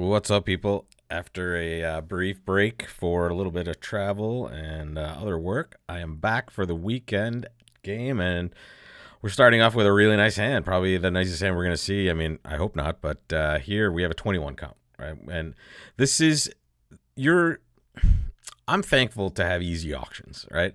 What's up, people? After a brief break for a little bit of travel and other work, I am back for the weekend game, and we're starting off with a really nice hand. Probably the nicest hand we're going to see. I mean, I hope not, but here we have a 21 count, right? And this is your. I'm thankful to have easy auctions, right?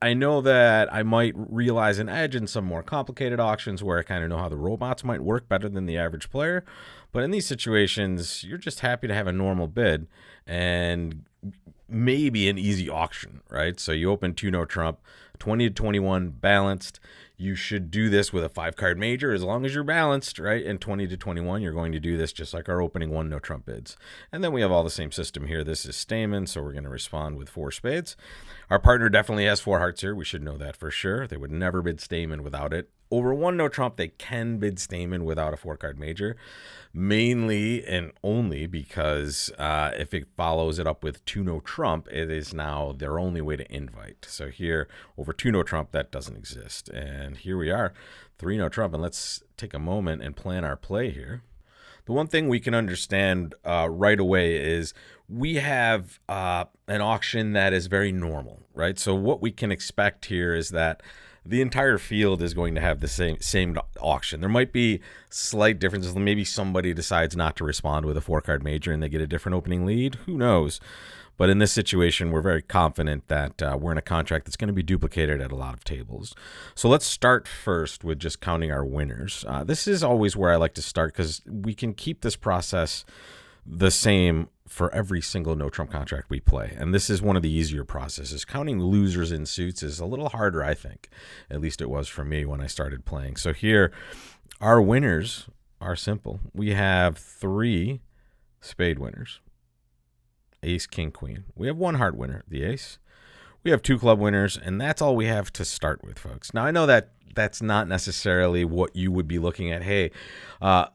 I know that I might realize an edge in some more complicated auctions where I kind of know how the robots might work better than the average player. But in these situations, you're just happy to have a normal bid and maybe an easy auction, right? So you open 2 no trump, 20 to 21 balanced. You should do this with a 5-card major as long as you're balanced, right? And 20 to 21, you're going to do this just like our opening 1 no trump bids. And then we have all the same system here. This is Stamen, so we're going to respond with 4 spades. Our partner definitely has 4 hearts here. We should know that for sure. They would never bid Stamen without it. Over 1 no trump, they can bid Stamen without a 4-card major, mainly and only because if it follows it up with 2 no trump, it is now their only way to invite. So here, over 2 no trump, that doesn't exist. And here we are, 3 no trump, and let's take a moment and plan our play here. The one thing we can understand right away is we have an auction that is very normal, right? So what we can expect here is that the entire field is going to have the same auction. There might be slight differences. Maybe somebody decides not to respond with a 4-card major and they get a different opening lead. Who knows? But in this situation, we're very confident that we're in a contract that's going to be duplicated at a lot of tables. So let's start first with just counting our winners. This is always where I like to start because we can keep this process the same for every single no trump contract we play. And this is one of the easier processes. Counting losers in suits is a little harder, I think. At least it was for me when I started playing. So here, our winners are simple. We have 3 spade winners. Ace, king, queen. We have 1 heart winner, the ace. We have 2 club winners, and that's all we have to start with, folks. Now, I know that that's not necessarily what you would be looking at. Hey,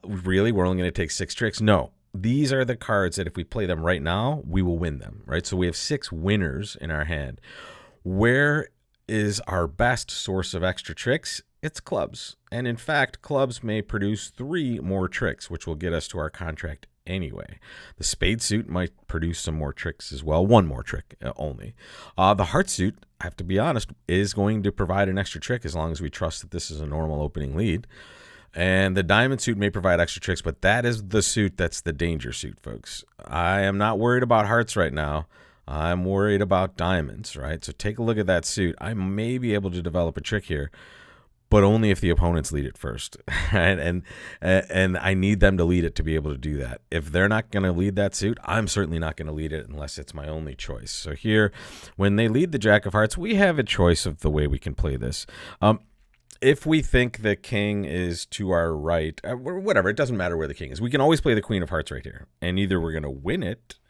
really? We're only going to take 6 tricks? No. These are the cards that if we play them right now, we will win them, right? So we have 6 winners in our hand. Where is our best source of extra tricks? It's clubs. And in fact, clubs may produce 3 more tricks, which will get us to our contract anyway. The spade suit might produce some more tricks as well. 1 more trick only. The heart suit, I have to be honest, is going to provide an extra trick as long as we trust that this is a normal opening lead. And the diamond suit may provide extra tricks, but that is the suit that's the danger suit, folks. I am not worried about hearts right now. I'm worried about diamonds, right? So take a look at that suit. I may be able to develop a trick here, but only if the opponents lead it first. and I need them to lead it to be able to do that. If they're not going to lead that suit, I'm certainly not going to lead it unless it's my only choice. So here, when they lead the jack of hearts, we have a choice of the way we can play this. If we think the king is to our right, whatever, it doesn't matter where the king is. We can always play the queen of hearts right here. And either we're going to win it,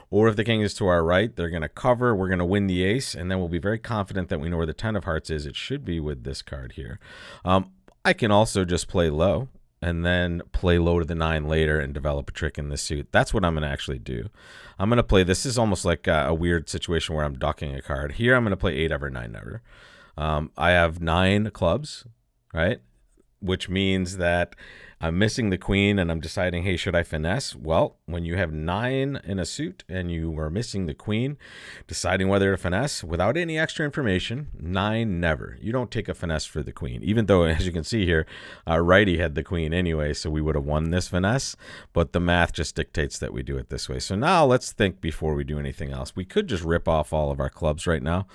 or if the king is to our right, they're going to cover. We're going to win the ace, and then we'll be very confident that we know where the 10 of hearts is. It should be with this card here. I can also just play low and then play low to the 9 later and develop a trick in this suit. That's what I'm going to actually do. I'm going to play, this is almost like a weird situation where I'm ducking a card. Here I'm going to play 8 ever, 9 never. I have 9 clubs, right? Which means that I'm missing the queen and I'm deciding, hey, should I finesse? Well, when you have 9 in a suit and you are missing the queen, deciding whether to finesse without any extra information, 9 never. You don't take a finesse for the queen, even though, as you can see here, righty had the queen anyway, so we would have won this finesse, but the math just dictates that we do it this way. So now let's think before we do anything else. We could just rip off all of our clubs right now,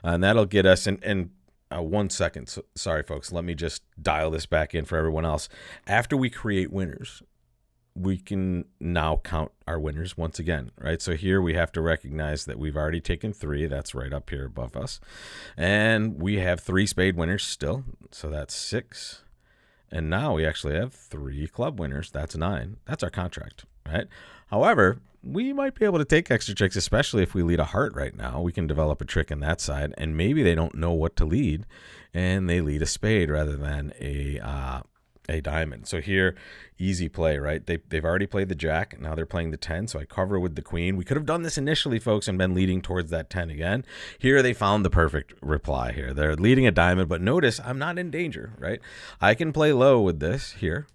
and that'll get us, and 1 second. So, sorry, folks. Let me just dial this back in for everyone else. After we create winners, we can now count our winners once again, right? So here we have to recognize that we've already taken 3. That's right up here above us. And we have 3 spade winners still. So that's 6. And now we actually have 3 club winners. That's 9. That's our contract, right? However, we might be able to take extra tricks, especially if we lead a heart right now. We can develop a trick in that side, and maybe they don't know what to lead, and they lead a spade rather than a diamond. So here, easy play, right? They've already played the jack. Now they're playing the 10, so I cover with the queen. We could have done this initially, folks, and been leading towards that 10 again. Here they found the perfect reply here. They're leading a diamond, but notice I'm not in danger, right? I can play low with this here.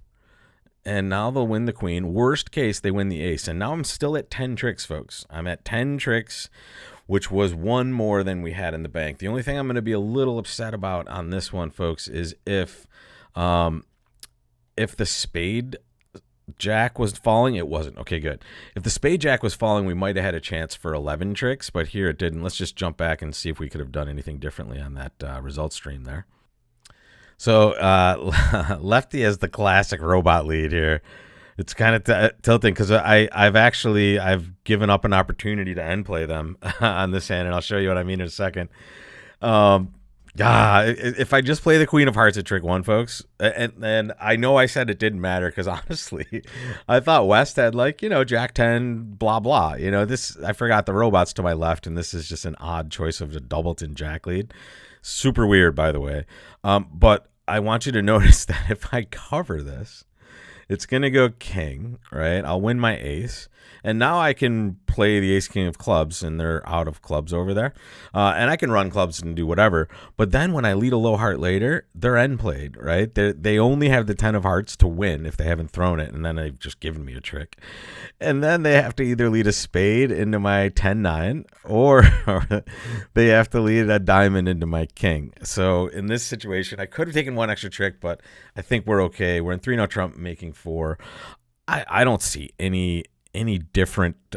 and now they'll win the queen. Worst case, they win the ace. And now I'm still at 10 tricks, folks. I'm at 10 tricks, which was one more than we had in the bank. The only thing I'm going to be a little upset about on this one, folks, is if the spade jack was falling. It wasn't. Okay, good. If the spade jack was falling, we might have had a chance for 11 tricks, but here it didn't. Let's just jump back and see if we could have done anything differently on that result stream there. So Lefty has the classic robot lead here. It's kind of tilting because I've given up an opportunity to end play them on this hand, and I'll show you what I mean in a second. If I just play the queen of hearts at trick one, folks, and I know I said it didn't matter because honestly, I thought West had Jack 10, blah blah. I forgot the robots to my left, and this is just an odd choice of a doubleton Jack lead. Super weird, by the way. But I want you to notice that if I cover this, it's going to go king, right? I'll win my ace. And now I can play the ace king of clubs, and they're out of clubs over there. And I can run clubs and do whatever. But then when I lead a low heart later, they're end played, right? They only have the 10 of hearts to win if they haven't thrown it. And then they've just given me a trick. And then they have to either lead a spade into my 10-9 or they have to lead a diamond into my king. So in this situation, I could have taken one extra trick, but I think we're okay. We're in 3-0 trump, making 4. I don't see any different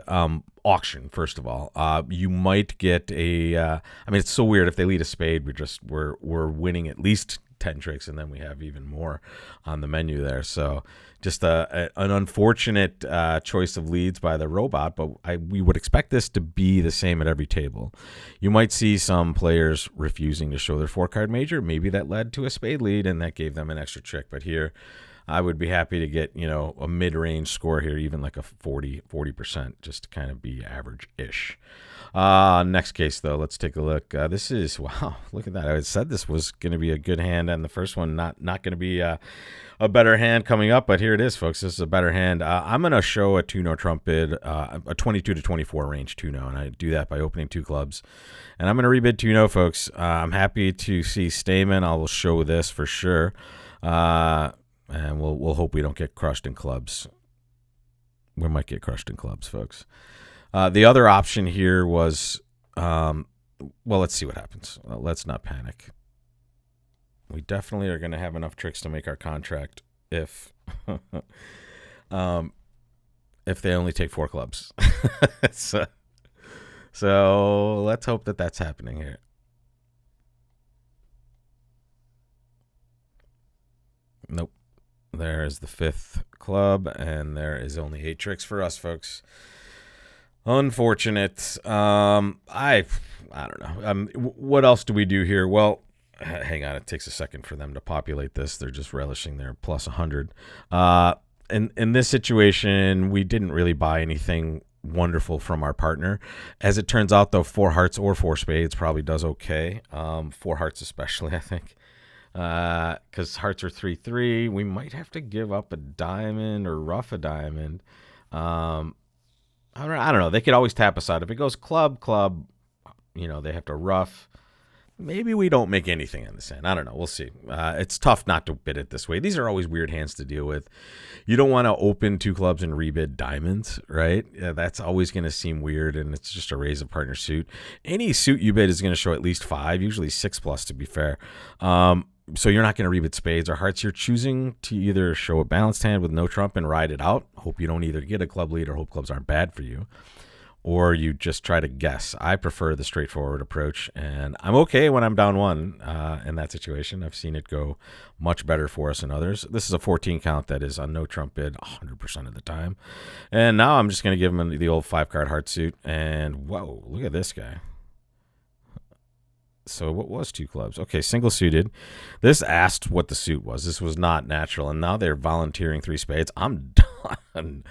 auction. First of all, you might get it's so weird. If they lead a spade, we're winning at least 10 tricks, and then we have even more on the menu there. So just an unfortunate choice of leads by the robot, but we would expect this to be the same at every table. You might see some players refusing to show their 4-card major. Maybe that led to a spade lead, and that gave them an extra trick. But here, I would be happy to get, a mid-range score here, even like a 40%, just to kind of be average-ish. Next case, though, let's take a look. This is, wow, look at that. I said this was going to be a good hand, and the first one not going to be a better hand coming up, but here it is, folks. This is a better hand. I'm going to show a 2-0 trump bid, a 22 to 24 range 2-0, and I do that by opening 2 clubs. And I'm going to rebid 2-0, folks. I'm happy to see Stamen. I will show this for sure. And we'll hope we don't get crushed in clubs. We might get crushed in clubs, folks. The other option here was, let's see what happens. Let's not panic. We definitely are going to have enough tricks to make our contract if they only take 4 clubs. So let's hope that that's happening here. Nope. There's the 5th club, and there is only 8 tricks for us, folks. Unfortunate. I don't know. What else do we do here? Well, hang on. It takes a second for them to populate this. They're just relishing their plus 100. In this situation, we didn't really buy anything wonderful from our partner. As it turns out, though, 4 hearts or 4 spades probably does okay. 4 hearts especially, I think. Because hearts are 3-3. We might have to give up a diamond or rough a diamond. I don't know. They could always tap us out. If it goes club, they have to rough. Maybe we don't make anything on this hand. I don't know. We'll see. It's tough not to bid it this way. These are always weird hands to deal with. You don't want to open 2 clubs and rebid diamonds, right? Yeah, that's always going to seem weird, and it's just a raise of partner suit. Any suit you bid is going to show at least 5, usually 6+ to be fair. So you're not going to rebid spades or hearts. You're choosing to either show a balanced hand with no trump and ride it out. Hope you don't either get a club lead or hope clubs aren't bad for you. Or you just try to guess. I prefer the straightforward approach, and I'm okay when I'm down 1 in that situation. I've seen it go much better for us than others. This is a 14 count that is on no trump bid 100% of the time. And now I'm just going to give him the old 5-card heart suit, and whoa, look at this guy. So what was 2 clubs? Okay, single suited. This asked what the suit was. This was not natural, and now they're volunteering 3 spades. I'm done.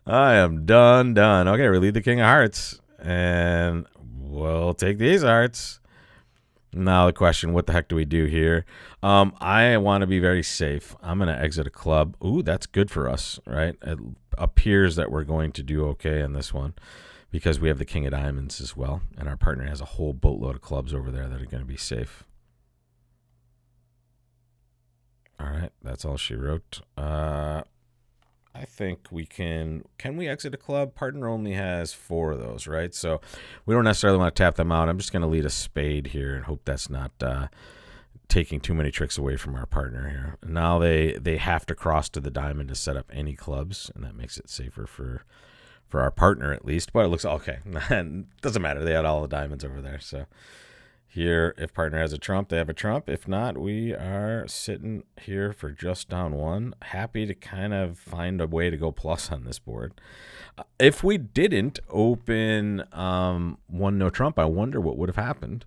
I am done. Okay, relieve the king of hearts, and we'll take these hearts. Now the question, what the heck do we do here? I want to be very safe. I'm going to exit a club. Ooh, that's good for us, right? It appears that we're going to do okay in this one because we have the king of diamonds as well, and our partner has a whole boatload of clubs over there that are going to be safe. All right, that's all she wrote. I think we can we exit a club? Partner only has 4 of those, right? So we don't necessarily want to tap them out. I'm just going to lead a spade here and hope that's not taking too many tricks away from our partner here. Now they have to cross to the diamond to set up any clubs, and that makes it safer for our partner at least. But it looks okay. Doesn't matter. They had all the diamonds over there. So here, if partner has a trump, they have a trump. If not, we are sitting here for just down 1. Happy to kind of find a way to go plus on this board. If we didn't open 1 no trump, I wonder what would have happened.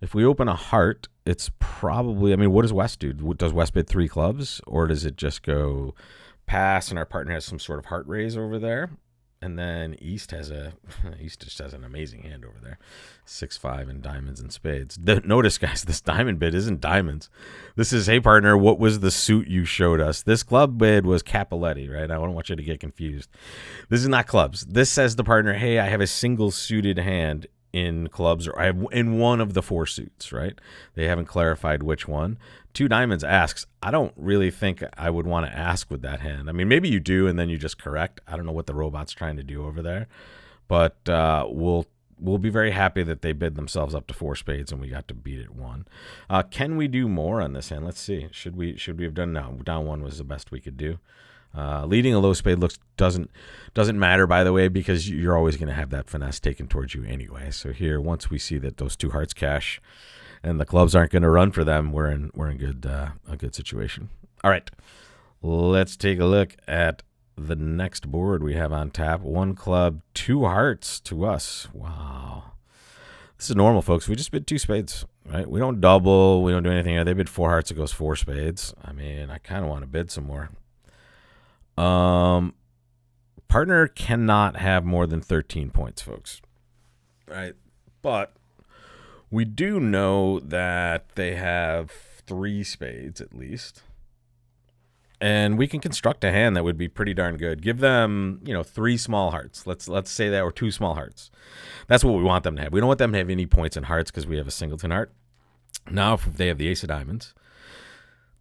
If we open a heart, it's probably, I mean, what does West do? Does West bid 3 clubs, or does it just go pass and our partner has some sort of heart raise over there? And then East just has an amazing hand over there. 6-5 in diamonds and spades. Notice, guys, this diamond bid isn't diamonds. This is, hey, partner, what was the suit you showed us? This club bid was Capoletti, right? I don't want you to get confused. This is not clubs. This says the partner, hey, I have a single suited hand in clubs, or I have in one of the 4 suits, right? They haven't clarified which one. 2 diamonds asks. I don't really think I would want to ask with that hand. I mean, maybe you do, and then you just correct. I don't know what the robot's trying to do over there, but we'll be very happy that they bid themselves up to 4 spades and we got to beat it 1. Can we do more on this hand? Let's see. Should we have done? No, down 1 was the best we could do. Leading a low spade doesn't matter, by the way, because you're always going to have that finesse taken towards you anyway. So here, once we see that those 2 hearts cash and the clubs aren't going to run for them, we're in a good situation. All right, let's take a look at the next board we have on tap. 1 club, 2 hearts to us. Wow, this is normal, folks. We just bid 2 spades, right? We don't double. We don't do anything here. They bid 4 hearts. It goes 4 spades. I mean, I kind of want to bid some more. Partner cannot have more than 13 points, folks. Right? But we do know that they have 3 spades at least. And we can construct a hand that would be pretty darn good. Give them, 3 small hearts. Let's say that, or 2 small hearts. That's what we want them to have. We don't want them to have any points in hearts because we have a singleton heart. Now, if they have the ace of diamonds,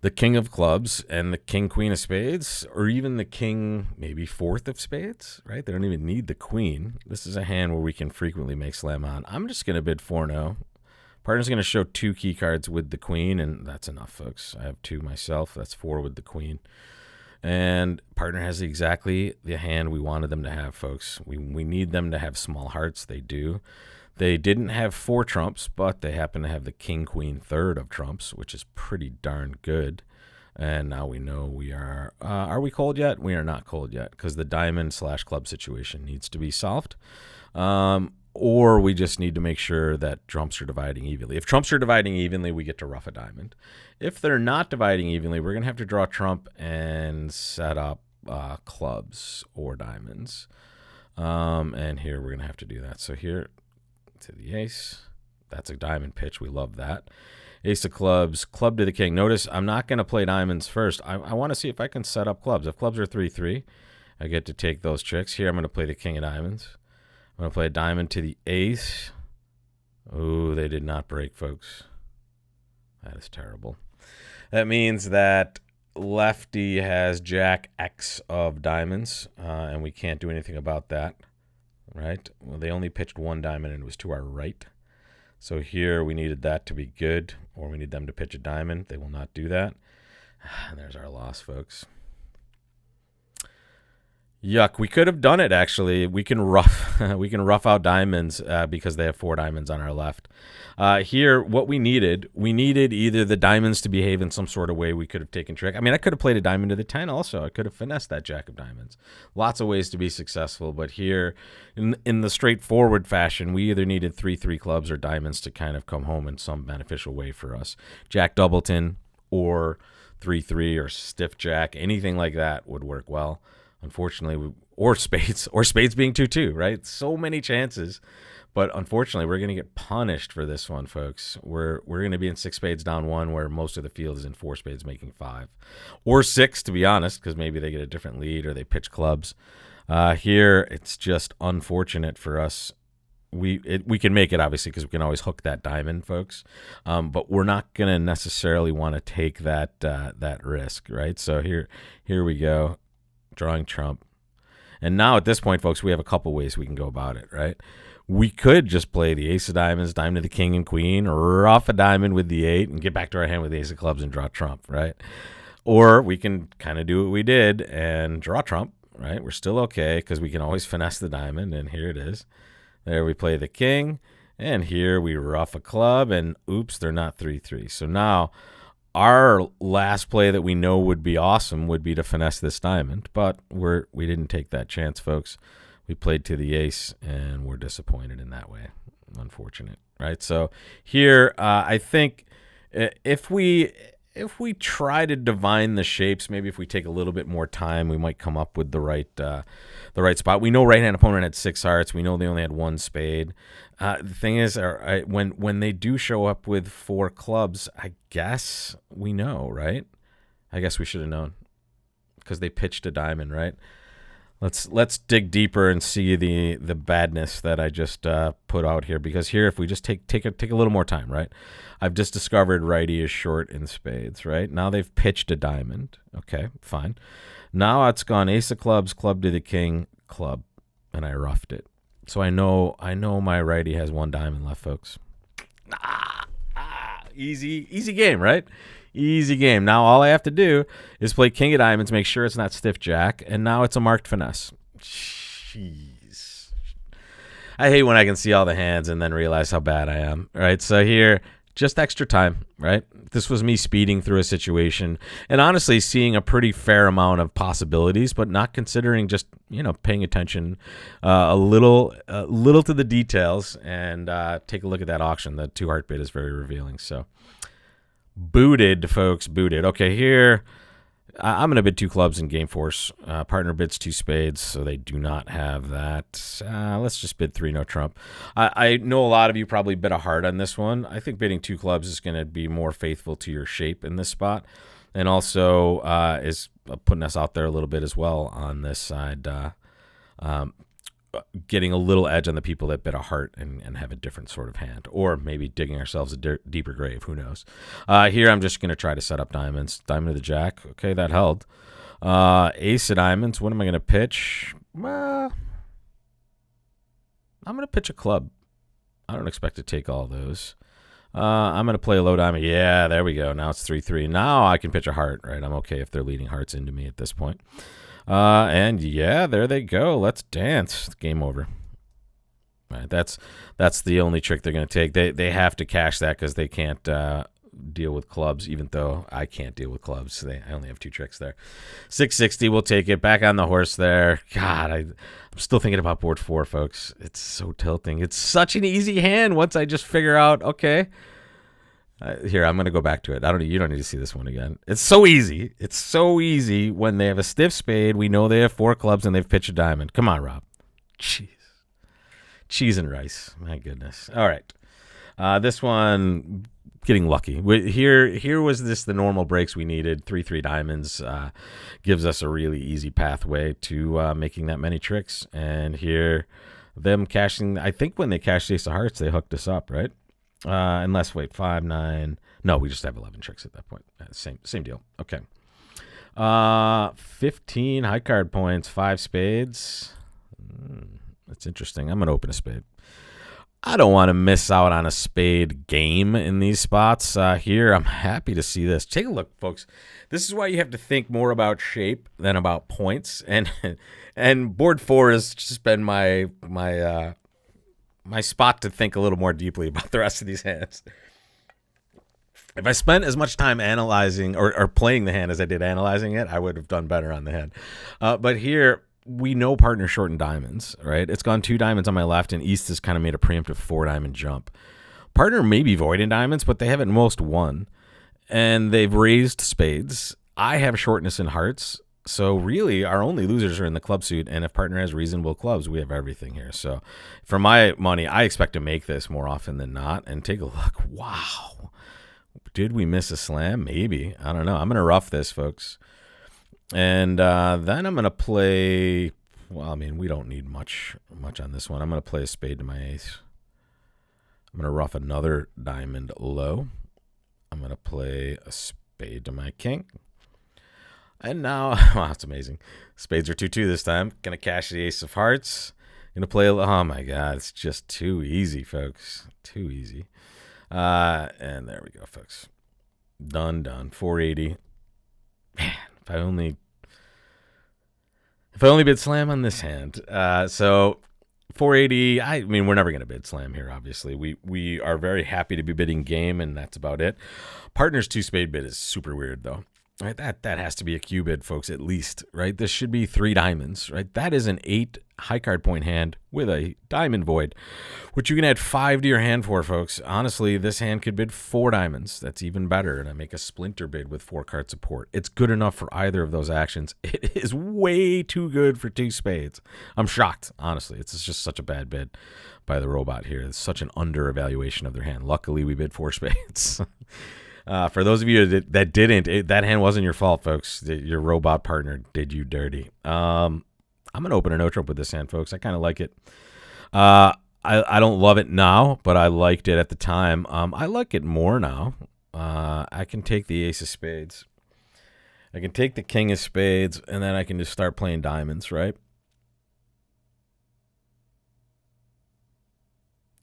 the king of clubs, and the king, queen of spades, or even the king, maybe 4th of spades, right? They don't even need the queen. This is a hand where we can frequently make slam on. I'm just going to bid 4-0. Partner's going to show 2 key cards with the queen, and that's enough, folks. I have 2 myself. That's 4 with the queen. And partner has exactly the hand we wanted them to have, folks. We need them to have small hearts. They do. They didn't have 4 trumps, but they happen to have the king, queen, 3rd of trumps, which is pretty darn good. And now we know we are we cold yet? We are not cold yet because the diamond/club situation needs to be solved. Or we just need to make sure that trumps are dividing evenly. If trumps are dividing evenly, we get to rough a diamond. If they're not dividing evenly, we're going to have to draw a trump and set up clubs or diamonds. And here we're going to have to do that. So here, to the ace. That's a diamond pitch. We love that. Ace of clubs, club to the king. Notice I'm not going to play diamonds first. I want to see if I can set up clubs. If clubs are 3-3, I get to take those tricks. Here I'm going to play the king of diamonds. I'm going to play a diamond to the ace. Oh, they did not break, folks. That is terrible. That means that lefty has jack X of diamonds, and we can't do anything about that. Right? Well, they only pitched 1 diamond and it was to our right. So here we needed that to be good, or we need them to pitch a diamond. They will not do that. And there's our loss, folks. Yuck. We could have done it, actually. We can rough out diamonds because they have 4 diamonds on our left. Here, what we needed either the diamonds to behave in some sort of way we could have taken trick. I mean, I could have played a diamond to the 10 also. I could have finessed that jack of diamonds. Lots of ways to be successful, but here, in the straightforward fashion, we either needed 3-3 clubs or diamonds to kind of come home in some beneficial way for us. Jack doubleton or 3-3 or stiff jack, anything like that would work well. Unfortunately, or spades being 2-2, right? So many chances, but unfortunately, we're going to get punished for this one, folks. We're going to be in 6 spades down 1, where most of the field is in 4 spades making 5, or 6, to be honest, because maybe they get a different lead or they pitch clubs. Here, it's just unfortunate for us. We can make it, obviously, because we can always hook that diamond, folks. But we're not going to necessarily want to take that risk, right? So here we go. drawing trump. And now at this point, folks, we have a couple ways we can go about it, right? We could just play the ace of diamonds, diamond to the king and queen, rough a diamond with the 8, and get back to our hand with the ace of clubs and draw trump, right? Or we can kind of do what we did and draw trump, right? We're still okay because we can always finesse the diamond, and here it is. There we play the king, and here we rough a club, and oops, they're not 3-3. So now our last play that we know would be awesome would be to finesse this diamond, but we didn't take that chance, folks. We played to the ace, and we're disappointed in that way. Unfortunate, right? So here, I think if we try to divine the shapes, maybe if we take a little bit more time, we might come up with the right spot. We know right-hand opponent had 6 hearts. We know they only had 1 spade. The thing is, when they do show up with 4 clubs, I guess we know, right? I guess we should have known because they pitched a diamond, right? Let's dig deeper and see the badness that I just put out here, because here, if we just take a little more time, right? I've just discovered righty is short in spades, right? Now they've pitched a diamond. Okay, fine. Now it's gone ace of clubs, club to the king, club, and I roughed it. So I know my righty has 1 diamond left, folks. Easy game, right? Easy game. Now all I have to do is play king of diamonds, make sure it's not stiff jack, and now it's a marked finesse. Jeez. I hate when I can see all the hands and then realize how bad I am. Right? So here, just extra time, right? This was me speeding through a situation and honestly seeing a pretty fair amount of possibilities, but not considering, just, paying attention a little to the details, and take a look at that auction. The 2-heart bid is very revealing. So booted, folks, booted. Okay, here I'm going to bid 2 clubs in game force. Partner bids 2 spades, so they do not have that. Let's just bid 3, no trump. I know a lot of you probably bid a heart on this one. I think bidding 2 clubs is going to be more faithful to your shape in this spot, and also is putting us out there a little bit as well on this side, getting a little edge on the people that bid a heart and have a different sort of hand, or maybe digging ourselves a deeper grave. Who knows? Here I'm just going to try to set up diamonds. Diamond to the jack. Okay, that held. Ace of diamonds. What am I going to pitch? I'm going to pitch a club. I don't expect to take all those. I'm going to play a low diamond. Yeah, there we go. Now it's 3-3. Now I can pitch a heart, right? I'm okay if they're leading hearts into me at this point. And yeah, there they go. Let's dance. Game over. All right, that's the only trick they're going to take. They have to cash that because they can't deal with clubs, even though I can't deal with clubs. I only have 2 tricks there. 660, we'll take it. Back on the horse there. God, I'm still thinking about board 4, folks. It's so tilting. It's such an easy hand once I just figure out, okay. Here, I'm going to go back to it. You don't need to see this one again. It's so easy. It's so easy when they have a stiff spade. We know they have 4 clubs and they've pitched a diamond. Come on, Rob. Jeez. Cheese and rice. My goodness. All right. This one, getting lucky. Here was the normal breaks we needed. 3-3 diamonds gives us a really easy pathway to making that many tricks. And here, them cashing, I think when they cashed ace of hearts, they hooked us up, right? Unless, wait, 5, 9. No, we just have 11 tricks at that point. Same deal. Okay. 15 high card points, 5 spades. That's interesting. I'm going to open a spade. I don't want to miss out on a spade game in these spots. Here, I'm happy to see this. Take a look, folks. This is why you have to think more about shape than about points. And board 4 has just been my spot to think a little more deeply about the rest of these hands. If I spent as much time analyzing or playing the hand as I did analyzing it, I would have done better on the hand. But here, we know partner short in diamonds, right? It's gone 2 diamonds on my left, and East has kind of made a preemptive 4-diamond jump. Partner may be void in diamonds, but they have at most 1. And they've raised spades. I have shortness in hearts. So really, our only losers are in the club suit, and if partner has reasonable clubs, we have everything here. So for my money, I expect to make this more often than not. And take a look. Wow. Did we miss a slam? Maybe. I don't know. I'm going to rough this, folks. And then I'm going to play, well, I mean, we don't need much on this one. I'm going to play a spade to my ace. I'm going to rough another diamond low. I'm going to play a spade to my king. And now, wow, that's amazing. Spades are 2-2 this time. Gonna cash the ace of hearts. Gonna play, oh my god, it's just too easy, folks. Too easy. And there we go, folks. Done. 480. Man, if I only bid slam on this hand. So 480. I mean, we're never gonna bid slam here. Obviously, we are very happy to be bidding game, and that's about it. Partner's 2-spade bid is super weird though. Right, that has to be a Q bid, folks, at least. Right, this should be 3 diamonds. Right, that is an 8 high card point hand with a diamond void, which you can add 5 to your hand for, folks. Honestly, this hand could bid 4 diamonds. That's even better. And I make a splinter bid with 4 card support. It's good enough for either of those actions. It is way too good for 2 spades. I'm shocked, honestly. It's just such a bad bid by the robot here. It's such an under evaluation of their hand. Luckily, we bid 4 spades. For those of you that didn't, that hand wasn't your fault, folks. Your robot partner did you dirty. I'm going to open a no trump with this hand, folks. I kind of like it. I don't love it now, but I liked it at the time. I like it more now. I can take the ace of spades. I can take the king of spades, and then I can just start playing diamonds, right?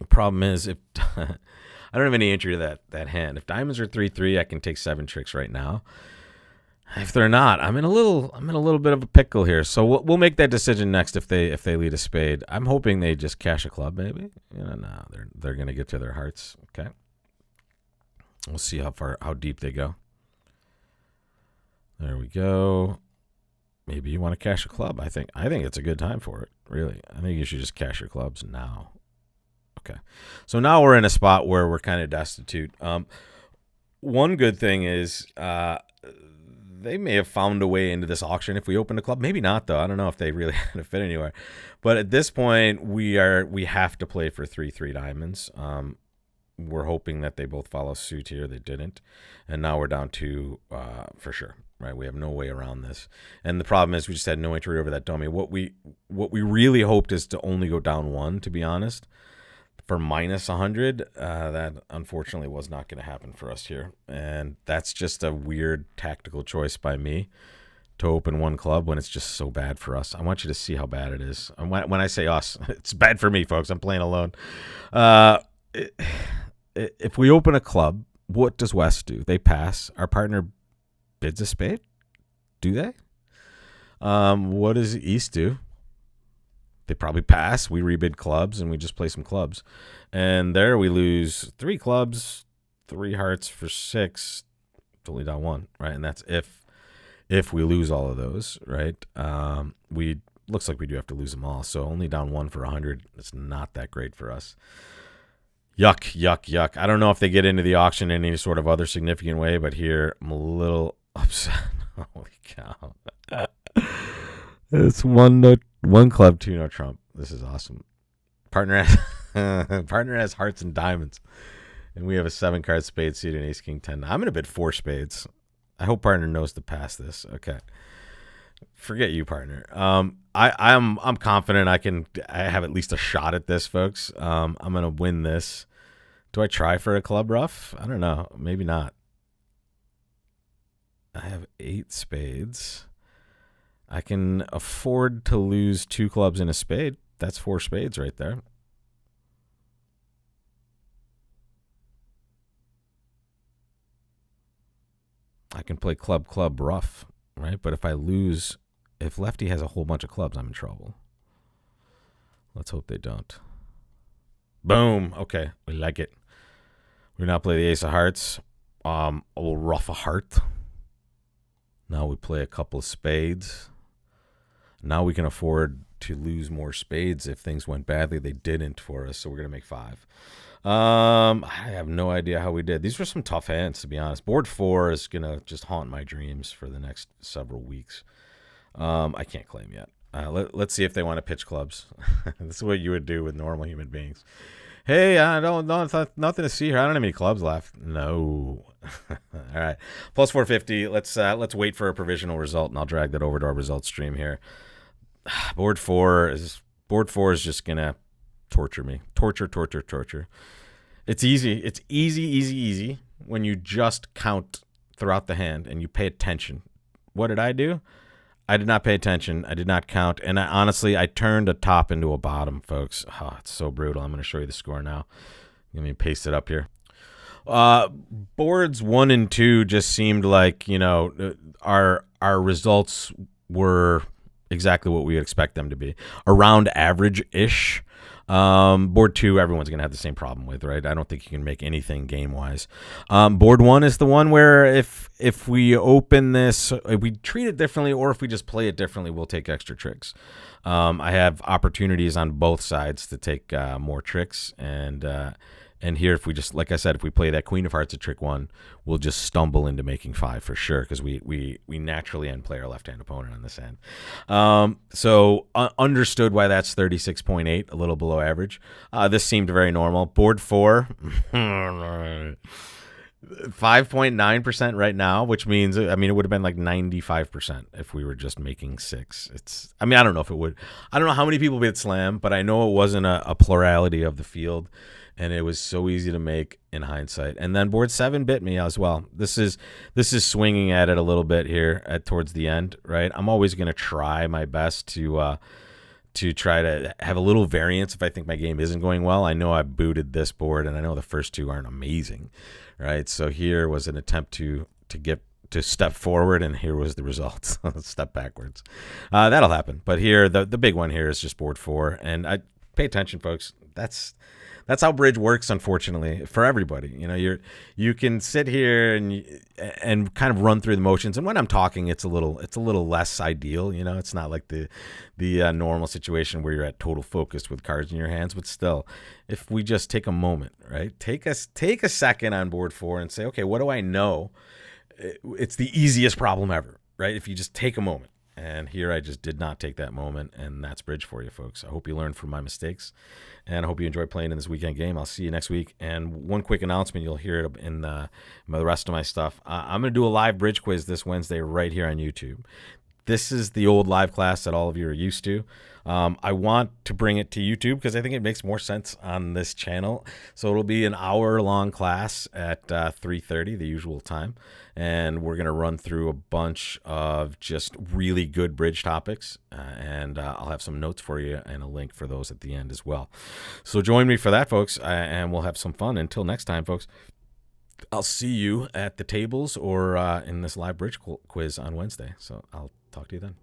The problem is if I don't have any entry to that hand. If diamonds are 3-3, I can take 7 tricks right now. If they're not, I'm in a little bit of a pickle here. So we'll make that decision next if they lead a spade. I'm hoping they just cash a club, maybe. No, they're gonna get to their hearts. Okay. We'll see how deep they go. There we go. Maybe you want to cash a club. I think it's a good time for it. Really, I think you should just cash your clubs now. Okay, so now we're in a spot where we're kind of destitute. One good thing is they may have found a way into this auction if we open a club. Maybe not, though. I don't know if they really had to fit anywhere. But at this point, we have to play for 3-3 diamonds. We're hoping that they both follow suit here. They didn't, and now we're down 2 for sure. Right, we have no way around this, and the problem is we just had no entry over that dummy. What we really hoped is to only go down 1. To be honest. For minus 100, that unfortunately was not going to happen for us here. And that's just a weird tactical choice by me to open 1 club when it's just so bad for us. I want you to see how bad it is. And when I say us, it's bad for me, folks. I'm playing alone. If we open a club, what does West do? They pass. Our partner bids a spade? Do they? What does East do? They probably pass. We rebid clubs, and we just play some clubs. And there we lose 3 clubs, 3 hearts for 6. It's only down 1, right? And that's if we lose all of those, right? We looks like we do have to lose them all. So only down 1 for 100. It's not that great for us. Yuck. I don't know if they get into the auction in any sort of other significant way, but here I'm a little upset. Holy cow. It's 1 club, 2 no trump. This is awesome. Partner has hearts and diamonds, and we have a 7 card spade suit and ace king 10. I'm gonna bid 4 spades. I hope partner knows to pass this. Okay, forget you, partner. I'm confident I have at least a shot at this, folks. I'm gonna win this. Do I try for a club ruff? I don't know. Maybe not. I have 8 spades. I can afford to lose 2 clubs in a spade. That's 4 spades right there. I can play club rough, right? But if lefty has a whole bunch of clubs, I'm in trouble. Let's hope they don't. Boom. Okay, we like it. We now play the ace of hearts. A little rough a heart. Now we play a couple of spades. Now we can afford to lose more spades if things went badly. They didn't for us, so we're going to make 5. I have no idea how we did. These were some tough hands, to be honest. Board 4 is going to just haunt my dreams for the next several weeks. I can't claim yet. Let's see if they want to pitch clubs. This is what you would do with normal human beings. Hey, I don't nothing to see here. I don't have any clubs left. No. All right. Plus 450. Let's wait for a provisional result, and I'll drag that over to our results stream here. Board 4 is just gonna torture me. Torture. It's easy. It's easy when you just count throughout the hand and you pay attention what did I do? I did not pay attention. I did not count. And honestly, I turned a top into a bottom, folks. Oh, it's so brutal. I'm going to show you the score now. Let me paste it up here. Boards 1 and 2 just seemed like, our results were exactly what we would expect them to be. Around average-ish. Board 2, everyone's going to have the same problem with, right? I don't think you can make anything game-wise. Board 1 is the one where if we open this, if we treat it differently, or if we just play it differently, we'll take extra tricks. I have opportunities on both sides to take more tricks, and here, if we just, like I said, if we play that Queen of Hearts at trick 1, we'll just stumble into making 5 for sure, because we naturally end-play our left-hand opponent on this end. So understood why that's 36.8, a little below average. This seemed very normal. Board 4, 5.9% right now, which means, it would have been like 95% if we were just making 6. I don't know if it would. I don't know how many people hit slam, but I know it wasn't a plurality of the field. And it was so easy to make in hindsight. And then board 7 bit me as well. This is swinging at it a little bit here towards the end, right? I'm always going to try my best to try to have a little variance if I think my game isn't going well. I know I booted this board, and I know the first 2 aren't amazing, right? So here was an attempt to step forward, and here was the result. Step backwards. That'll happen. But here, the big one here is just board 4. And I pay attention, folks. That's how bridge works, unfortunately, for everybody. You can sit here and kind of run through the motions. And when I'm talking, it's a little less ideal. It's not like the normal situation where you're at total focus with cards in your hands. But still, if we just take a moment, right? Take a second on board 4 and say, okay, what do I know? It's the easiest problem ever, right? If you just take a moment. And here I just did not take that moment, and that's bridge for you, folks. I hope you learned from my mistakes, and I hope you enjoy playing in this weekend game. I'll see you next week. And one quick announcement, you'll hear it in the rest of my stuff. I'm going to do a live bridge quiz this Wednesday right here on YouTube. This is the old live class that all of you are used to. I want to bring it to YouTube because I think it makes more sense on this channel. So it'll be an hour-long class at 3:30, the usual time. And we're going to run through a bunch of just really good bridge topics. And I'll have some notes for you and a link for those at the end as well. So join me for that, folks, and we'll have some fun. Until next time, folks, I'll see you at the tables or in this live bridge quiz on Wednesday. So I'll talk to you then.